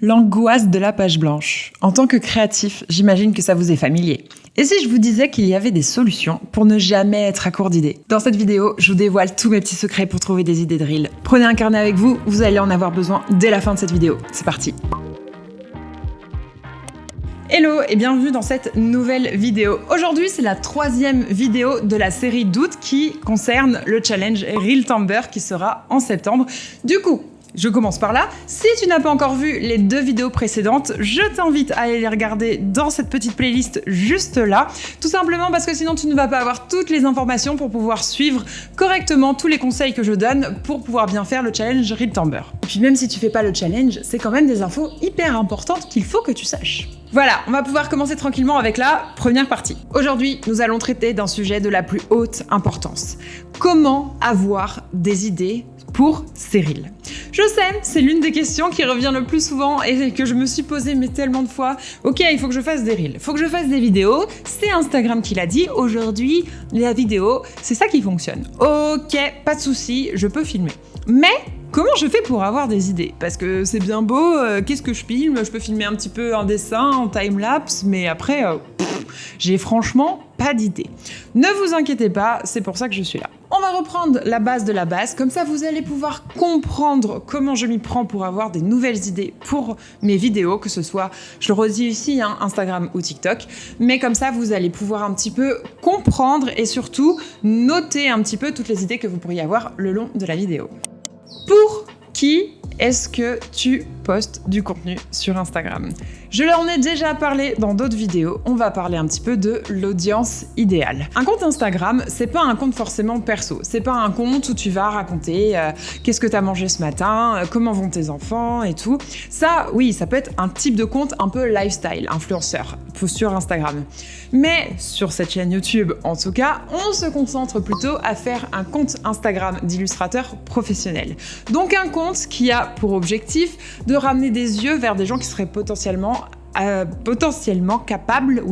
L'angoisse de la page blanche. En tant que créatif, j'imagine que ça vous est familier. Et si je vous disais qu'il y avait des solutions pour ne jamais être à court d'idées? Dans cette vidéo, je vous dévoile tous mes petits secrets pour trouver des idées de reel. Prenez un carnet avec vous, vous allez en avoir besoin dès la fin de cette vidéo. C'est parti! Hello et bienvenue dans cette nouvelle vidéo. Aujourd'hui, c'est la 3e vidéo de la série d'août qui concerne le challenge Reeltamber qui sera en septembre. Du coup, je commence par là. Si tu n'as pas encore vu les 2 vidéos précédentes, je t'invite à aller les regarder dans cette petite playlist juste là. Tout simplement parce que sinon tu ne vas pas avoir toutes les informations pour pouvoir suivre correctement tous les conseils que je donne pour pouvoir bien faire le challenge Reeltamber. Et puis même si tu fais pas le challenge, c'est quand même des infos hyper importantes qu'il faut que tu saches. Voilà, on va pouvoir commencer tranquillement avec la première partie. Aujourd'hui, nous allons traiter d'un sujet de la plus haute importance. Comment avoir des idées pour ces reels? Je sais, c'est l'une des questions qui revient le plus souvent et que je me suis posée mais tellement de fois. Ok, il faut que je fasse des reels, il faut que je fasse des vidéos, c'est Instagram qui l'a dit, aujourd'hui, la vidéo, c'est ça qui fonctionne. Ok, pas de souci, je peux filmer. Mais comment je fais pour avoir des idées? Parce que c'est bien beau, qu'est-ce que je filme? Je peux filmer un petit peu un dessin en time-lapse, mais après, j'ai franchement pas d'idées. Ne vous inquiétez pas, c'est pour ça que je suis là. On va reprendre la base de la base, comme ça vous allez pouvoir comprendre comment je m'y prends pour avoir des nouvelles idées pour mes vidéos, que ce soit, je le redis ici, Instagram ou TikTok, mais comme ça vous allez pouvoir un petit peu comprendre et surtout noter un petit peu toutes les idées que vous pourriez avoir le long de la vidéo. Pour qui est-ce que tu postes du contenu sur Instagram? Je leur en ai déjà parlé dans d'autres vidéos, on va parler un petit peu de l'audience idéale. Un compte Instagram, c'est pas un compte forcément perso, c'est pas un compte où tu vas raconter qu'est-ce que t'as mangé ce matin, comment vont tes enfants et tout. Ça, oui, ça peut être un type de compte un peu lifestyle, influenceur, sur Instagram. Mais sur cette chaîne YouTube, en tout cas, on se concentre plutôt à faire un compte Instagram d'illustrateur professionnel. Donc un compte qui a pour objectif de ramener des yeux vers des gens qui seraient potentiellement capables,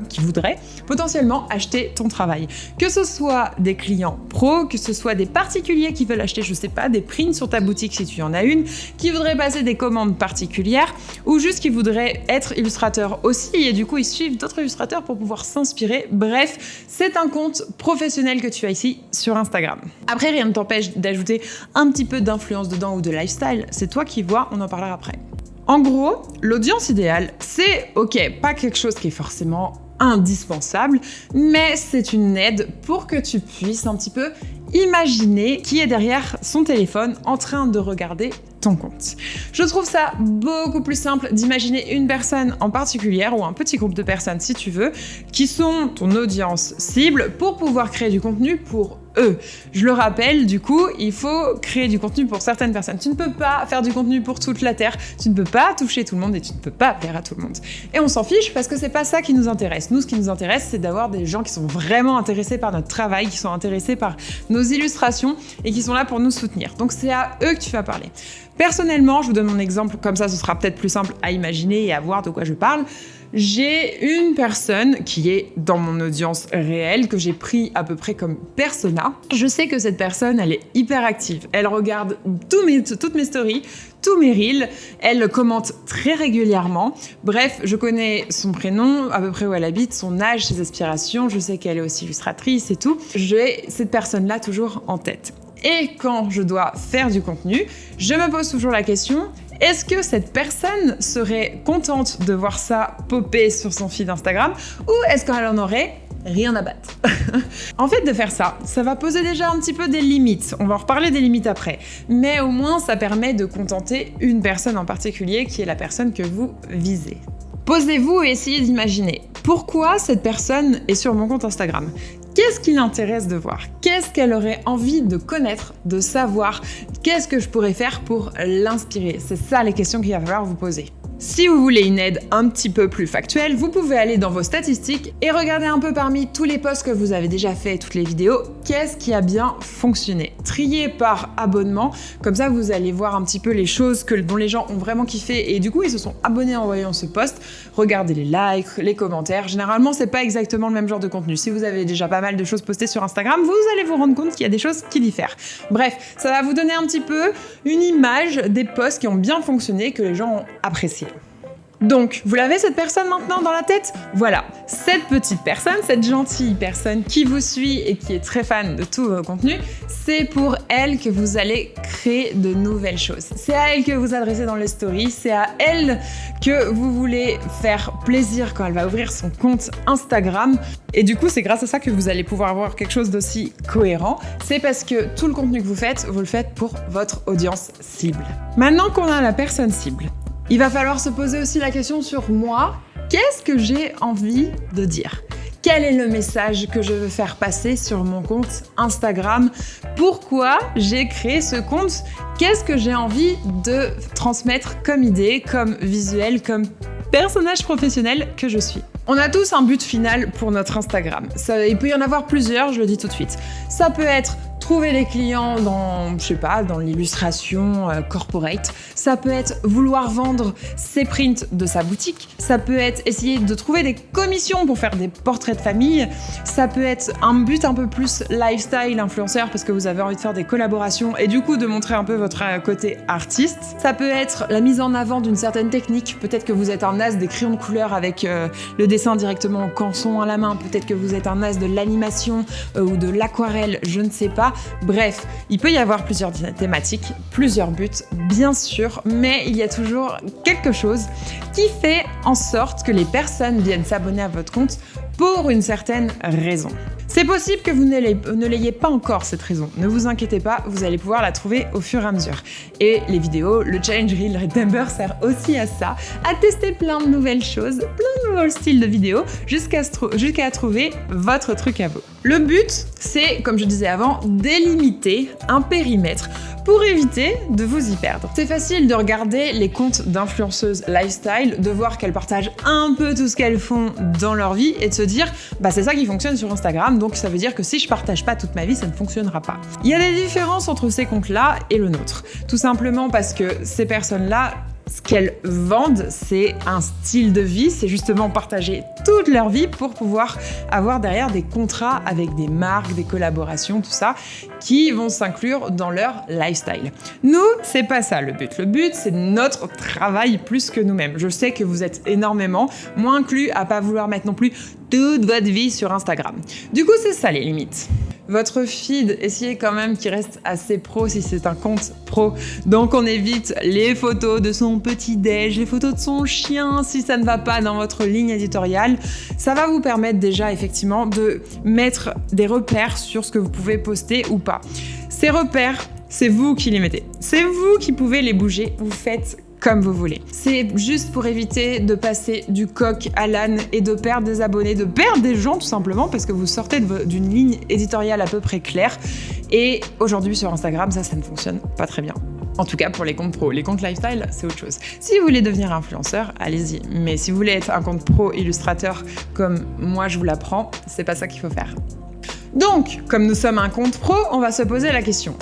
qui voudraient potentiellement acheter ton travail. Que ce soit des clients pros, que ce soit des particuliers qui veulent acheter, je sais pas, des prints sur ta boutique si tu en as une, qui voudraient passer des commandes particulières, ou juste qui voudraient être illustrateurs aussi, et du coup ils suivent d'autres illustrateurs pour pouvoir s'inspirer. Bref, c'est un compte professionnel que tu as ici sur Instagram. Après, rien ne t'empêche d'ajouter un petit peu d'influence dedans ou de lifestyle, c'est toi qui vois, on en parlera après. En gros, l'audience idéale, c'est ok, pas quelque chose qui est forcément indispensable, mais c'est une aide pour que tu puisses un petit peu imaginer qui est derrière son téléphone en train de regarder ton compte. Je trouve ça beaucoup plus simple d'imaginer une personne en particulier ou un petit groupe de personnes si tu veux, qui sont ton audience cible pour pouvoir créer du contenu pour eux. Je le rappelle, du coup, il faut créer du contenu pour certaines personnes. Tu ne peux pas faire du contenu pour toute la Terre, tu ne peux pas toucher tout le monde et tu ne peux pas plaire à tout le monde. Et on s'en fiche parce que c'est pas ça qui nous intéresse. Nous, ce qui nous intéresse, c'est d'avoir des gens qui sont vraiment intéressés par notre travail, qui sont intéressés par nos illustrations et qui sont là pour nous soutenir. Donc c'est à eux que tu vas parler. Personnellement, je vous donne mon exemple, comme ça ce sera peut-être plus simple à imaginer et à voir de quoi je parle. J'ai une personne qui est dans mon audience réelle, que j'ai pris à peu près comme persona. Je sais que cette personne, elle est hyper active. Elle regarde toutes mes stories, tous mes reels. Elle commente très régulièrement. Bref, je connais son prénom, à peu près où elle habite, son âge, ses aspirations. Je sais qu'elle est aussi illustratrice et tout. J'ai cette personne-là toujours en tête. Et quand je dois faire du contenu, je me pose toujours la question, est-ce que cette personne serait contente de voir ça popper sur son feed Instagram ou est-ce qu'elle en aurait rien à battre? En fait, de faire ça, ça va poser déjà un petit peu des limites. On va en reparler des limites après. Mais au moins, ça permet de contenter une personne en particulier qui est la personne que vous visez. Posez-vous et essayez d'imaginer pourquoi cette personne est sur mon compte Instagram. Qu'est-ce qui l'intéresse de voir? Qu'est-ce qu'elle aurait envie de connaître, de savoir? Qu'est-ce que je pourrais faire pour l'inspirer? C'est ça les questions qu'il va falloir vous poser. Si vous voulez une aide un petit peu plus factuelle, vous pouvez aller dans vos statistiques et regarder un peu parmi tous les posts que vous avez déjà fait, toutes les vidéos, qu'est-ce qui a bien fonctionné. Trier par abonnement, comme ça vous allez voir un petit peu les choses dont les gens ont vraiment kiffé et du coup ils se sont abonnés en voyant ce post. Regardez les likes, les commentaires. Généralement c'est pas exactement le même genre de contenu. Si vous avez déjà pas mal de choses postées sur Instagram, vous allez vous rendre compte qu'il y a des choses qui diffèrent. Bref, ça va vous donner un petit peu une image des posts qui ont bien fonctionné, que les gens ont apprécié. Donc, vous l'avez cette personne maintenant dans la tête? Voilà, cette petite personne, cette gentille personne qui vous suit et qui est très fan de tous vos contenus, c'est pour elle que vous allez créer de nouvelles choses. C'est à elle que vous adressez dans les stories, c'est à elle que vous voulez faire plaisir quand elle va ouvrir son compte Instagram. Et du coup, c'est grâce à ça que vous allez pouvoir avoir quelque chose d'aussi cohérent. C'est parce que tout le contenu que vous le faites pour votre audience cible. Maintenant qu'on a la personne cible, il va falloir se poser aussi la question sur moi, qu'est-ce que j'ai envie de dire? Quel est le message que je veux faire passer sur mon compte Instagram? Pourquoi j'ai créé ce compte? Qu'est-ce que j'ai envie de transmettre comme idée, comme visuel, comme personnage professionnel que je suis? On a tous un but final pour notre Instagram. Il peut y en avoir plusieurs, je le dis tout de suite. Ça peut être trouver des clients dans, je sais pas, dans l'illustration corporate. Ça peut être vouloir vendre ses prints de sa boutique. Ça peut être essayer de trouver des commissions pour faire des portraits de famille. Ça peut être un but un peu plus lifestyle influenceur parce que vous avez envie de faire des collaborations et du coup de montrer un peu votre côté artiste. Ça peut être la mise en avant d'une certaine technique. Peut-être que vous êtes un as des crayons de couleur avec le dessin directement au canson à la main. Peut-être que vous êtes un as de l'animation ou de l'aquarelle, je ne sais pas. Bref, il peut y avoir plusieurs thématiques, plusieurs buts, bien sûr, mais il y a toujours quelque chose qui fait en sorte que les personnes viennent s'abonner à votre compte pour une certaine raison. C'est possible que vous ne l'ayez pas encore cette raison. Ne vous inquiétez pas, vous allez pouvoir la trouver au fur et à mesure. Et les vidéos, le challenge Reel Remember sert aussi à ça, à tester plein de nouvelles choses, plein de nouveaux styles de vidéos, jusqu'à trouver votre truc à vous. Le but, c'est, comme je disais avant, délimiter un périmètre pour éviter de vous y perdre. C'est facile de regarder les comptes d'influenceuses lifestyle, de voir qu'elles partagent un peu tout ce qu'elles font dans leur vie et de se dire bah c'est ça qui fonctionne sur Instagram, donc ça veut dire que si je partage pas toute ma vie, ça ne fonctionnera pas. Il y a des différences entre ces comptes-là et le nôtre. Tout simplement parce que ces personnes-là, ce qu'elles vendent, c'est un style de vie, c'est justement partager toute leur vie pour pouvoir avoir derrière des contrats avec des marques, des collaborations, tout ça, qui vont s'inclure dans leur lifestyle. Nous, c'est pas ça le but. Le but, c'est notre travail plus que nous-mêmes. Je sais que vous êtes énormément, moi inclus, à pas vouloir mettre non plus toute votre vie sur Instagram. Du coup, c'est ça les limites. Votre feed, essayez quand même qu'il reste assez pro si c'est un compte pro. Donc on évite les photos de son petit-déj, les photos de son chien si ça ne va pas dans votre ligne éditoriale. Ça va vous permettre déjà effectivement de mettre des repères sur ce que vous pouvez poster ou pas. Ces repères, c'est vous qui les mettez. C'est vous qui pouvez les bouger. Vous faites comme vous voulez. C'est juste pour éviter de passer du coq à l'âne et de perdre des abonnés, de perdre des gens tout simplement parce que vous sortez d'une ligne éditoriale à peu près claire. Et aujourd'hui sur Instagram, ça ne fonctionne pas très bien. En tout cas pour les comptes pro. Les comptes lifestyle, c'est autre chose. Si vous voulez devenir influenceur, allez-y. Mais si vous voulez être un compte pro illustrateur comme moi je vous l'apprends, c'est pas ça qu'il faut faire. Donc, comme nous sommes un compte pro, on va se poser la question.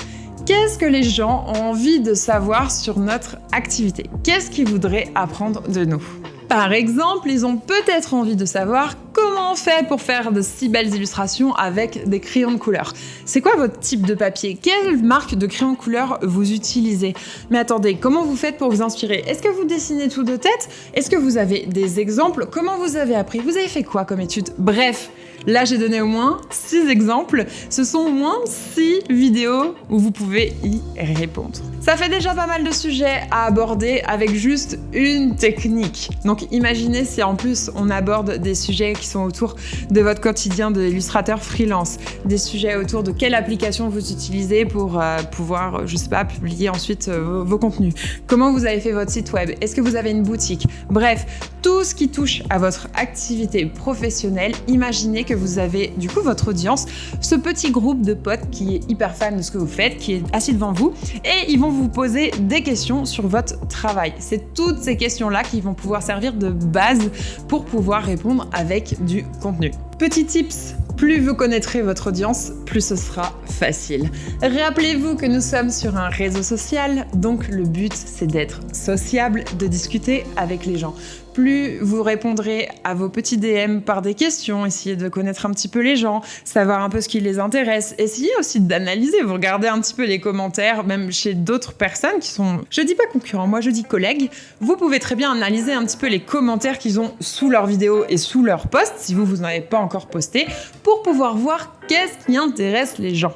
Qu'est-ce que les gens ont envie de savoir sur notre activité? Qu'est-ce qu'ils voudraient apprendre de nous? Par exemple, ils ont peut-être envie de savoir comment on fait pour faire de si belles illustrations avec des crayons de couleur. C'est quoi votre type de papier? Quelle marque de crayons de couleur vous utilisez? Mais attendez, comment vous faites pour vous inspirer? Est-ce que vous dessinez tout de tête? Est-ce que vous avez des exemples? Comment vous avez appris? Vous avez fait quoi comme étude? Bref, là j'ai donné au moins 6 exemples. Ce sont au moins 6 vidéos où vous pouvez y répondre. Ça fait déjà pas mal de sujets à aborder avec juste une technique. Donc imaginez si en plus on aborde des sujets qui sont autour de votre quotidien d'illustrateur freelance, des sujets autour de quelle application vous utilisez pour pouvoir, je sais pas, publier ensuite vos contenus. Comment vous avez fait votre site web? Est-ce que vous avez une boutique? Bref, tout ce qui touche à votre activité professionnelle, imaginez que vous avez du coup votre audience, ce petit groupe de potes qui est hyper fan de ce que vous faites, qui est assis devant vous, et ils vont vous poser des questions sur votre travail. C'est toutes ces questions-là qui vont pouvoir servir de base pour pouvoir répondre avec du contenu. Petit tips, plus vous connaîtrez votre audience, plus ce sera facile. Rappelez-vous que nous sommes sur un réseau social, donc le but c'est d'être sociable, de discuter avec les gens. Plus vous répondrez à vos petits DM par des questions, essayez de connaître un petit peu les gens, savoir un peu ce qui les intéresse, essayez aussi d'analyser, vous regardez un petit peu les commentaires, même chez d'autres personnes qui sont, je dis pas concurrents, moi je dis collègues, vous pouvez très bien analyser un petit peu les commentaires qu'ils ont sous leurs vidéos et sous leurs posts, si vous n'en avez pas encore posté, pour pouvoir voir qu'est-ce qui intéresse les gens.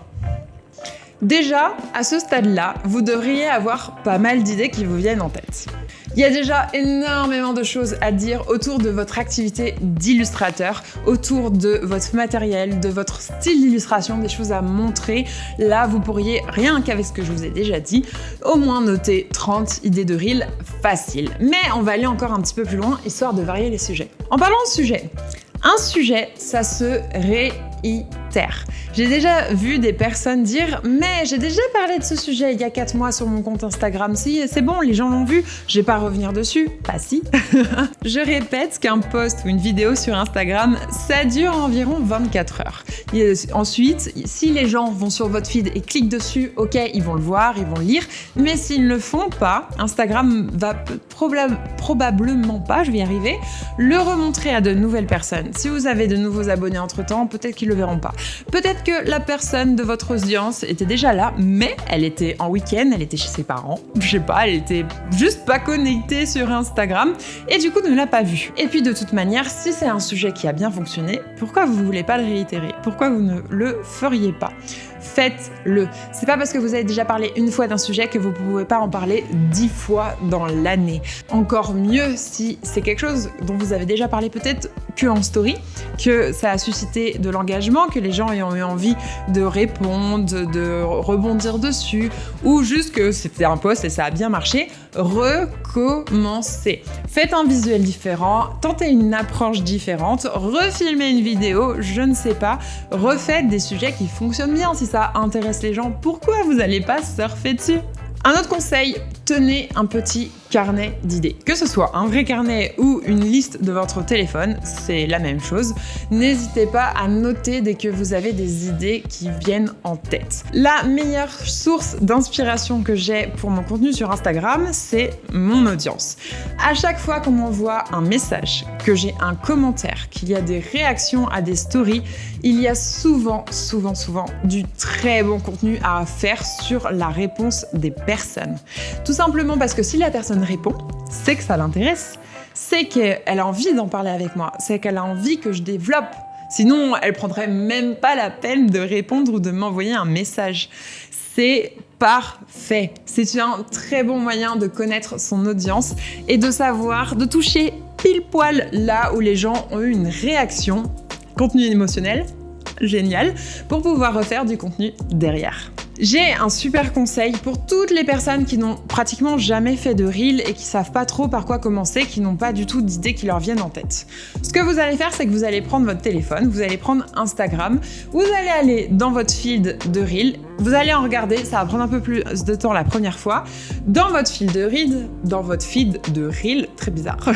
Déjà, à ce stade-là, vous devriez avoir pas mal d'idées qui vous viennent en tête. Il y a déjà énormément de choses à dire autour de votre activité d'illustrateur, autour de votre matériel, de votre style d'illustration, des choses à montrer. Là, vous pourriez, rien qu'avec ce que je vous ai déjà dit, au moins noter 30 idées de reel faciles. Mais on va aller encore un petit peu plus loin, histoire de varier les sujets. En parlant de sujet, un sujet, ça se réitère. J'ai déjà vu des personnes dire « Mais j'ai déjà parlé de ce sujet il y a 4 mois sur mon compte Instagram. Si, c'est bon, les gens l'ont vu, je vais pas revenir dessus. » Bah si. Je répète qu'un post ou une vidéo sur Instagram, ça dure environ 24 heures. Et ensuite, si les gens vont sur votre feed et cliquent dessus, ok, ils vont le voir, ils vont le lire. Mais s'ils ne le font pas, Instagram va probablement pas, je vais y arriver, le remontrer à de nouvelles personnes. Si vous avez de nouveaux abonnés entre-temps, peut-être qu'ils le verront pas. Peut-être que la personne de votre audience était déjà là, mais elle était en week-end, elle était chez ses parents, je sais pas, elle était juste pas connectée sur Instagram et du coup ne l'a pas vu. Et puis de toute manière, si c'est un sujet qui a bien fonctionné, pourquoi vous voulez pas le réitérer? Pourquoi vous ne le feriez pas? Faites-le. C'est pas parce que vous avez déjà parlé une fois d'un sujet que vous pouvez pas en parler 10 fois dans l'année. Encore mieux si c'est quelque chose dont vous avez déjà parlé peut-être que en story, que ça a suscité de l'engagement, que les gens ont eu envie de répondre, de rebondir dessus, ou juste que c'était un post et ça a bien marché. Recommencez. Faites un visuel différent, tentez une approche différente, refilmez une vidéo, je ne sais pas, refaites des sujets qui fonctionnent bien. Si ça intéresse les gens, pourquoi vous n'allez pas surfer dessus? Un autre conseil, tenez un petit carnet d'idées. Que ce soit un vrai carnet ou une liste de votre téléphone, c'est la même chose. N'hésitez pas à noter dès que vous avez des idées qui viennent en tête. La meilleure source d'inspiration que j'ai pour mon contenu sur Instagram, c'est mon audience. À chaque fois qu'on m'envoie un message, que j'ai un commentaire, qu'il y a des réactions à des stories, il y a souvent du très bon contenu à faire sur la réponse des personnes. Tout simplement parce que si la personne répond, c'est que ça l'intéresse, c'est qu'elle a envie d'en parler avec moi, c'est qu'elle a envie que je développe. Sinon, elle prendrait même pas la peine de répondre ou de m'envoyer un message. C'est parfait. C'est un très bon moyen de connaître son audience et de savoir, de toucher pile poil là où les gens ont eu une réaction, contenu émotionnel, génial, pour pouvoir refaire du contenu derrière. J'ai un super conseil pour toutes les personnes qui n'ont pratiquement jamais fait de reel et qui savent pas trop par quoi commencer, qui n'ont pas du tout d'idées qui leur viennent en tête. Ce que vous allez faire, c'est que vous allez prendre votre téléphone, vous allez prendre Instagram, vous allez aller dans votre feed de reel, vous allez en regarder, ça va prendre un peu plus de temps la première fois, dans votre feed de reel, très bizarre,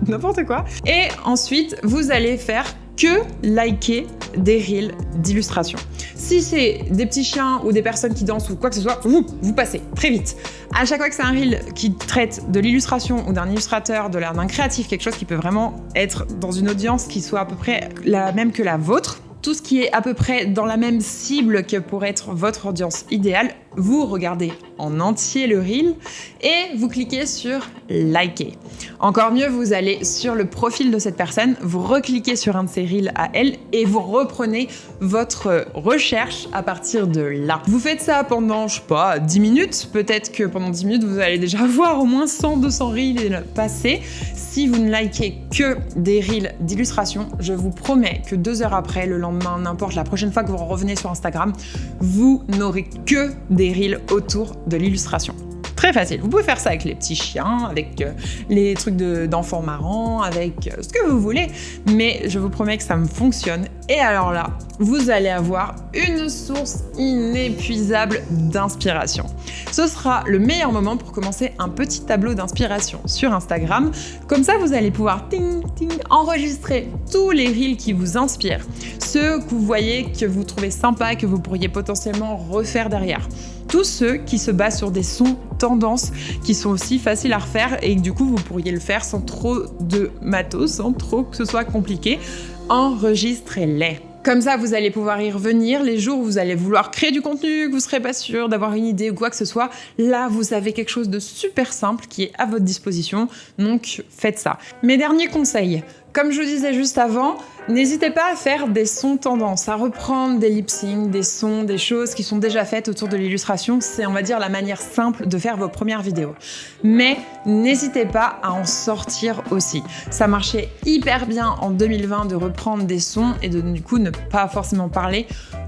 n'importe quoi, et ensuite vous allez faire que liker des reels d'illustration. Si c'est des petits chiens ou des personnes qui dansent ou quoi que ce soit, vous passez très vite. À chaque fois que c'est un reel qui traite de l'illustration ou d'un illustrateur, d'un créatif, quelque chose qui peut vraiment être dans une audience qui soit à peu près la même que la vôtre, tout ce qui est à peu près dans la même cible que pourrait être votre audience idéale, vous regardez en entier le reel et vous cliquez sur liker. Encore mieux, vous allez sur le profil de cette personne, vous recliquez sur un de ses reels à elle et vous reprenez votre recherche à partir de là. Vous faites ça pendant, je sais pas, 10 minutes. Peut-être que pendant 10 minutes, vous allez déjà voir au moins 100-200 reels passer. Si vous ne likez que des reels d'illustration, je vous promets que 2 heures après, le lendemain, n'importe, la prochaine fois que vous revenez sur Instagram, vous n'aurez que des reels autour de l'illustration. Très facile. Vous pouvez faire ça avec les petits chiens, avec les trucs d'enfants marrants, avec ce que vous voulez, mais je vous promets que ça me fonctionne. Et alors là, vous allez avoir une source inépuisable d'inspiration. Ce sera le meilleur moment pour commencer un petit tableau d'inspiration sur Instagram. Comme ça, vous allez pouvoir enregistrer tous les reels qui vous inspirent, ceux que vous voyez, que vous trouvez sympas, que vous pourriez potentiellement refaire derrière. Tous ceux qui se basent sur des sons tendances qui sont aussi faciles à refaire et que du coup vous pourriez le faire sans trop de matos, sans trop que ce soit compliqué. Enregistrez-les. Comme ça, vous allez pouvoir y revenir les jours où vous allez vouloir créer du contenu, que vous ne serez pas sûr d'avoir une idée ou quoi que ce soit. Là, vous avez quelque chose de super simple qui est à votre disposition, donc faites ça. Mes derniers conseils, comme je vous disais juste avant, n'hésitez pas à faire des sons tendances, à reprendre des lip-syncs, des sons, des choses qui sont déjà faites autour de l'illustration. C'est, on va dire, la manière simple de faire vos premières vidéos. Mais n'hésitez pas à en sortir aussi. Ça marchait hyper bien en 2020 de reprendre des sons et de du coup ne pas forcément parler.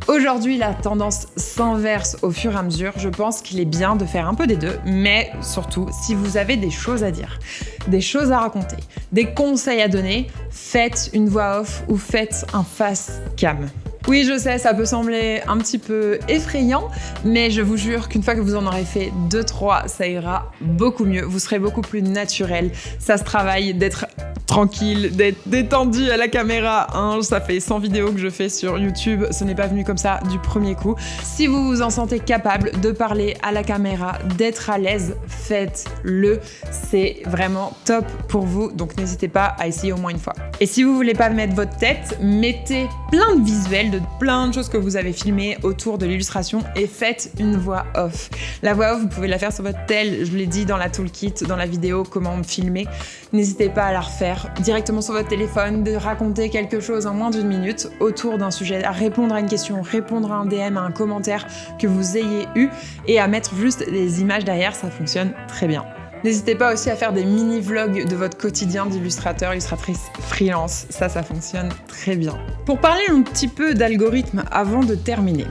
Aujourd'hui, la tendance s'inverse au fur et à mesure. Je pense qu'il est bien de faire un peu des deux, mais surtout, si vous avez des choses à dire, des choses à raconter, des conseils à donner, faites une voix off ou faites un face cam. Oui, je sais, ça peut sembler un petit peu effrayant, mais je vous jure qu'une fois que vous en aurez fait 2-3, ça ira beaucoup mieux. Vous serez beaucoup plus naturel. Ça se travaille d'être tranquille, d'être détendu à la caméra. Ça fait 100 vidéos que je fais sur YouTube. Ce n'est pas venu comme ça du premier coup. Si vous vous en sentez capable de parler à la caméra, d'être à l'aise, faites-le. C'est vraiment top pour vous. Donc n'hésitez pas à essayer au moins une fois. Et si vous voulez pas mettre votre tête, mettez plein de visuels de plein de choses que vous avez filmées autour de l'illustration et faites une voix off. La voix off, vous pouvez la faire sur votre tel, je l'ai dit dans la toolkit, dans la vidéo, comment me filmer. N'hésitez pas à la refaire directement sur votre téléphone, de raconter quelque chose en moins d'1 minute autour d'un sujet, à répondre à une question, répondre à un DM, à un commentaire que vous ayez eu et à mettre juste des images derrière, ça fonctionne très bien. N'hésitez pas aussi à faire des mini-vlogs de votre quotidien d'illustrateur, illustratrice freelance. Ça fonctionne très bien. Pour parler un petit peu d'algorithme avant de terminer.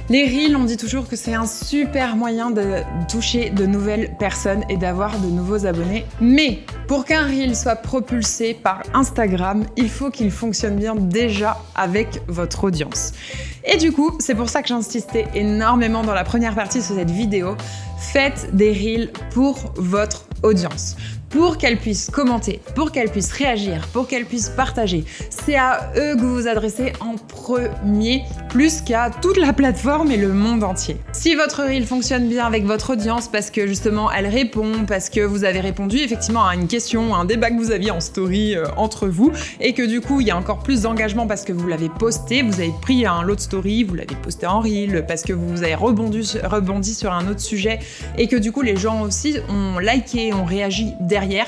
Les Reels, on dit toujours que c'est un super moyen de toucher de nouvelles personnes et d'avoir de nouveaux abonnés. Mais pour qu'un Reel soit propulsé par Instagram, il faut qu'il fonctionne bien déjà avec votre audience. Et du coup, c'est pour ça que j'insistais énormément dans la première partie de cette vidéo. Faites des Reels pour votre audience. Pour qu'elle puisse commenter, pour qu'elle puisse réagir, pour qu'elle puisse partager. C'est à eux que vous vous adressez en premier, plus qu'à toute la plateforme et le monde entier. Si votre reel fonctionne bien avec votre audience parce que justement elle répond, parce que vous avez répondu effectivement à une question, à un débat que vous aviez en story entre vous, et que du coup il y a encore plus d'engagement parce que vous l'avez posté, vous avez pris un lot de story, vous l'avez posté en reel, parce que vous avez rebondi sur un autre sujet, et que du coup les gens aussi ont liké, ont réagi derrière,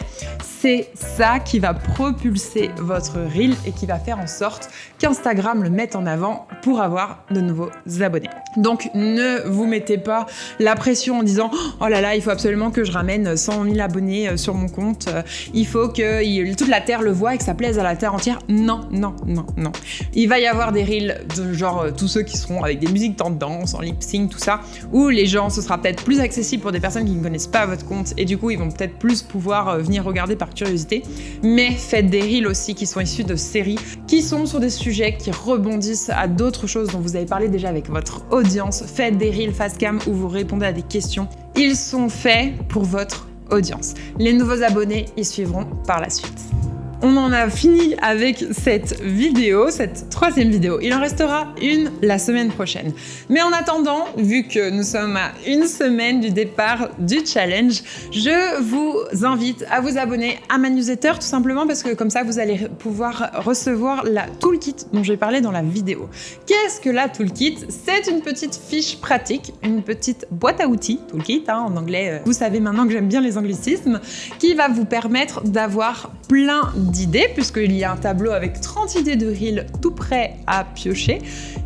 c'est ça qui va propulser votre reel et qui va faire en sorte qu'Instagram le mette en avant pour avoir de nouveaux abonnés. Donc ne vous mettez pas la pression en disant « Oh là là, il faut absolument que je ramène 100 000 abonnés sur mon compte, il faut que toute la Terre le voit et que ça plaise à la Terre entière. » Non, non, non, non. Il va y avoir des reels de genre tous ceux qui seront avec des musiques tendance, en lip sync, tout ça, où les gens, ce sera peut-être plus accessible pour des personnes qui ne connaissent pas votre compte et du coup ils vont peut-être plus pouvoir venir regarder par curiosité. Mais faites des reels aussi qui sont issus de séries, qui sont sur des sujets qui rebondissent à d'autres choses dont vous avez parlé déjà avec votre audience. Faites des reels face cam où vous répondez à des questions. Ils sont faits pour votre audience. Les nouveaux abonnés y suivront par la suite. On en a fini avec cette vidéo, cette troisième vidéo. Il en restera une la semaine prochaine. Mais en attendant, vu que nous sommes à une semaine du départ du challenge, je vous invite à vous abonner à ma newsletter, tout simplement parce que comme ça, vous allez pouvoir recevoir la toolkit dont j'ai parlé dans la vidéo. Qu'est-ce que la toolkit? C'est une petite fiche pratique, une petite boîte à outils, toolkit en anglais. Vous savez maintenant que j'aime bien les anglicismes, qui va vous permettre d'avoir plein d'idées, puisqu'il y a un tableau avec 30 idées de reels tout prêt à piocher,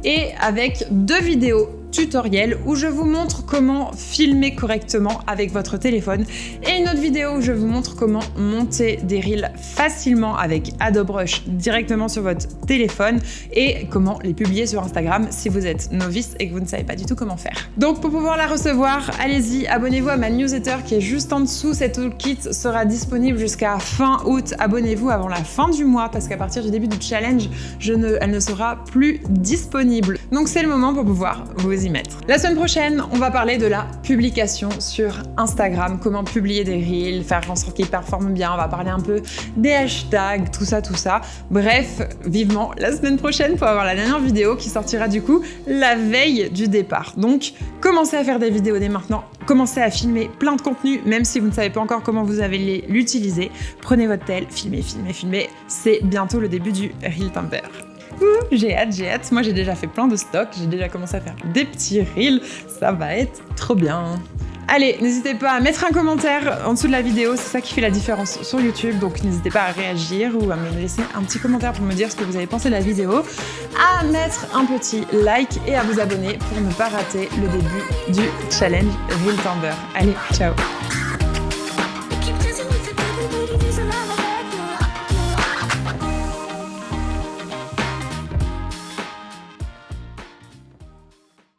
et avec 2 vidéos tutoriel où je vous montre comment filmer correctement avec votre téléphone et une autre vidéo où je vous montre comment monter des reels facilement avec Adobe Rush directement sur votre téléphone et comment les publier sur Instagram si vous êtes novice et que vous ne savez pas du tout comment faire. Donc pour pouvoir la recevoir, allez-y, abonnez-vous à ma newsletter qui est juste en dessous. Cette toolkit sera disponible jusqu'à fin août. Abonnez-vous avant la fin du mois parce qu'à partir du début du challenge, elle ne sera plus disponible. Donc c'est le moment pour pouvoir vous y mettre. La semaine prochaine, on va parler de la publication sur Instagram, comment publier des reels, faire en sorte qu'ils performent bien. On va parler un peu des hashtags, tout ça. Bref, vivement la semaine prochaine pour avoir la dernière vidéo qui sortira du coup la veille du départ. Donc, commencez à faire des vidéos dès maintenant, commencez à filmer plein de contenu, même si vous ne savez pas encore comment vous allez l'utiliser. Prenez votre tel, filmez. C'est bientôt le début du Reeltamper. J'ai hâte. Moi, j'ai déjà fait plein de stocks, j'ai déjà commencé à faire des petits reels. Ça va être trop bien. Allez, n'hésitez pas à mettre un commentaire en dessous de la vidéo, c'est ça qui fait la différence sur YouTube, donc n'hésitez pas à réagir ou à me laisser un petit commentaire pour me dire ce que vous avez pensé de la vidéo, à mettre un petit like et à vous abonner pour ne pas rater le début du challenge Reeltamper. Allez, ciao!